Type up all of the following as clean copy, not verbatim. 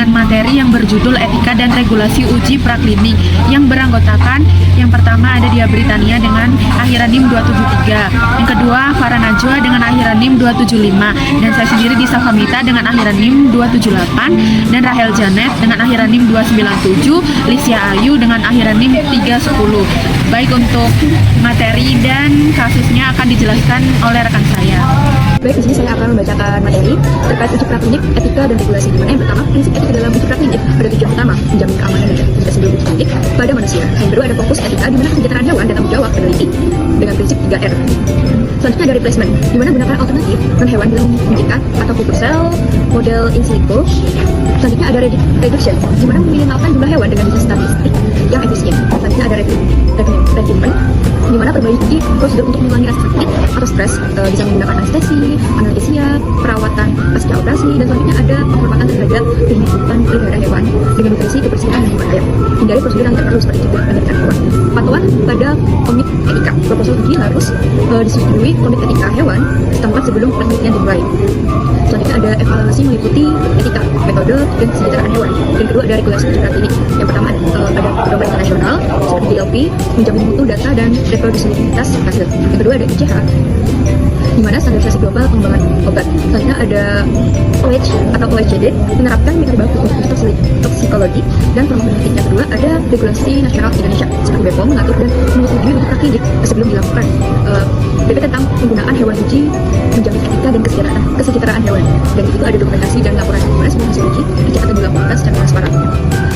dengan materi yang berjudul Etika dan Regulasi Uji Praklinik yang beranggotakan yang pertama ada Dia Britania dengan akhiran NIM 273, yang kedua Farah Najwa dengan akhiran NIM 275, dan saya sendiri Disa Famita dengan akhiran NIM 278, dan Rahel Janet dengan akhiran NIM 297, Lisya Ayu dengan akhiran NIM 310. Baik, untuk materi dan kasusnya akan dijelaskan oleh rekan saya. Baik, di sini saya akan membacakan materi terkait uji praklinik, etika dan regulasi. Di mana yang pertama, prinsip etika dalam uji praklinik pada tujuan utama menjamin keamanan dan efektivitas sebelum uji klinik pada manusia. Yang kedua ada fokus etika di mana kesejahteraan hewan dan tanggung jawab peneliti dengan prinsip 3R. Selanjutnya ada replacement, di mana gunakan alternatif non hewan dalam memungkinkan atau kultur sel, model in silico. Selanjutnya ada reduction, di mana meminimalkan jumlah hewan dengan desain statistik yang efisien. Selanjutnya ada refinement, di mana perbaiki prosedur untuk mengurangi rasa sakit atau stres, bisa menggunakan anestesi, analgesia, perawatan pasca operasi, dan selanjutnya ada penghormatan terhadap kehidupan pelihara hewan dengan nutrisi, kebersihan, dan lingkungan. Hindari prosedur yang tidak perlu seperti juga pendidikan hewan. Patuan pada komit etika, proposal uji harus disetujui komit etika hewan setempat sebelum penelitian dimulai. Selanjutnya ada evaluasi meliputi etika, metode, dan kesejahteraan hewan. Yang kedua ada regulasi uji praklinik. Yang pertama ada pedoman internasional seperti DLP, menjamin mutu data dan reproduksibilitas hasil. Yang kedua ada ICH, di mana standarisasi global pengembangan obat. Selanjutnya ada OH atau OECD, menerapkan metode baku untuk toksikologi dan farmakogenetik. Yang kedua ada regulasi nasional Indonesia seperti BPOM mengatur dan menyetujui uji praklinik sebelum dilakukan. BP tentang penggunaan hewan uji menjamin etika dan kesejahteraan hewan. Dan itu ada dokumentasi dan laporan gimana semua hasil uji dicatat dan dilaporkan secara transparan.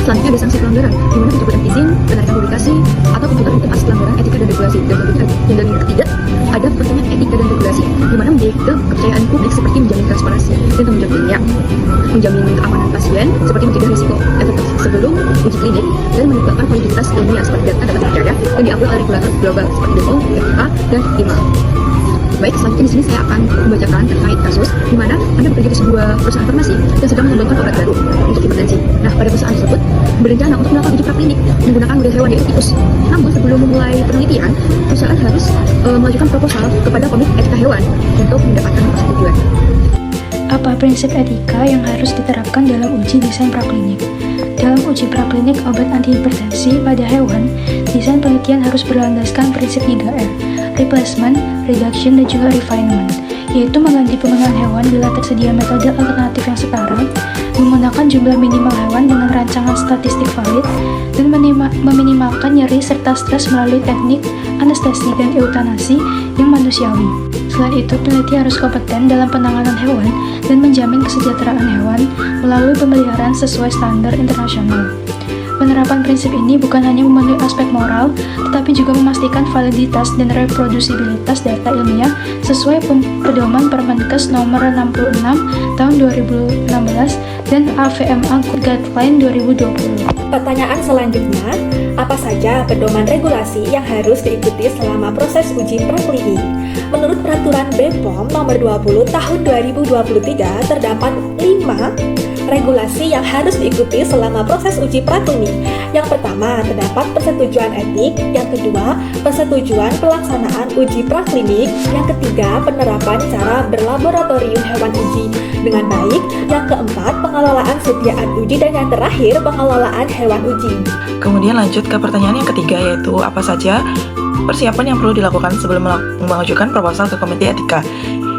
Selanjutnya ada sanksi pelanggaran, di mana pencabutan izin, penarikan publikasi, atau pencabutan hukum atas pelanggaran etika dan regulasi. Dan selanjutnya dan ketiga ada pertanyaan etika dan regulasi, di mana menjaga kepercayaan publik seperti menjamin transparansi dan tanggung jawab ilmiah, menjamin keamanan pasien seperti mencegah risiko efek toksik sebelum uji klinik, dan menegakkan kualitas ilmiah seperti data dapat percaya dan diambil oleh regulator global seperti BPOM, FA, dan IMA. Baik, selanjutnya di sini saya akan membacakan terkait kasus di mana Anda bekerja di sebuah perusahaan farmasi yang sedang mengembangkan obat baru untuk hipertensi. Nah, pada perusahaan tersebut berencana untuk melakukan uji praklinik menggunakan model hewan yaitu tikus. Namun sebelum memulai penelitian, perusahaan harus mengajukan proposal kepada komite etika hewan untuk mendapatkan persetujuan. Apa prinsip etika yang harus diterapkan dalam uji desain praklinik? Dalam uji praklinik obat antihipertensi pada hewan, desain penelitian harus berlandaskan prinsip 3R, replacement, reduction, dan juga refinement, yaitu mengganti penggunaan hewan bila tersedia metode alternatif yang setara, menggunakan jumlah minimal hewan dengan rancangan statistik valid, dan meminimalkan nyeri serta stres melalui teknik anestesi dan eutanasi yang manusiawi. Selain itu, peneliti harus kompeten dalam penanganan hewan dan menjamin kesejahteraan hewan melalui pemeliharaan sesuai standar internasional. Penerapan prinsip ini bukan hanya memenuhi aspek moral, tetapi juga memastikan validitas dan reprodusibilitas data ilmiah sesuai pedoman Permenkes nomor 66 tahun 2016 dan AVMA Guideline 2020. Pertanyaan selanjutnya, apa saja pedoman regulasi yang harus diikuti selama proses uji praklinik? Menurut peraturan BPOM nomor 20 tahun 2023 terdapat 5 regulasi yang harus diikuti selama proses uji praklinik. Yang pertama, terdapat persetujuan etik. Yang kedua, persetujuan pelaksanaan uji praklinik. Yang ketiga, penerapan cara berlaboratorium hewan uji dengan baik. Yang keempat, pengelolaan sediaan uji. Dan yang terakhir, pengelolaan hewan uji. Kemudian lanjut ke pertanyaan yang ketiga, yaitu apa saja persiapan yang perlu dilakukan sebelum mengajukan proposal ke komite etika.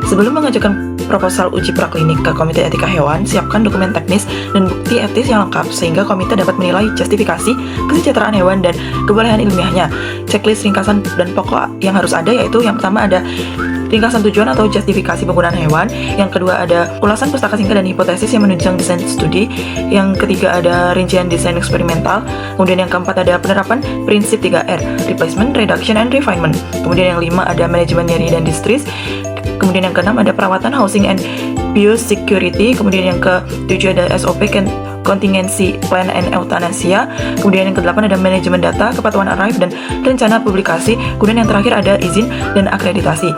Sebelum mengajukan proposal uji praklinik ke komite etika hewan, siapkan dokumen teknis dan bukti etis yang lengkap sehingga komite dapat menilai justifikasi kesejahteraan hewan dan kebolehan ilmiahnya. Checklist ringkasan dan pokok yang harus ada, yaitu yang pertama ada ringkasan tujuan atau justifikasi penggunaan hewan. Yang kedua ada ulasan pustaka singkat dan hipotesis yang menunjang desain studi. Yang ketiga ada rincian desain eksperimental. Kemudian yang keempat ada penerapan prinsip 3R, replacement, reduction, and refinement. Kemudian yang lima ada manajemen nyeri dan distress. Kemudian yang keenam ada perawatan housing and biosecurity. Kemudian yang ketujuh ada SOP contingency plan and euthanasia. Kemudian yang kedelapan ada manajemen data, kepatuhan archive, dan rencana publikasi. Kemudian yang terakhir ada izin dan akreditasi.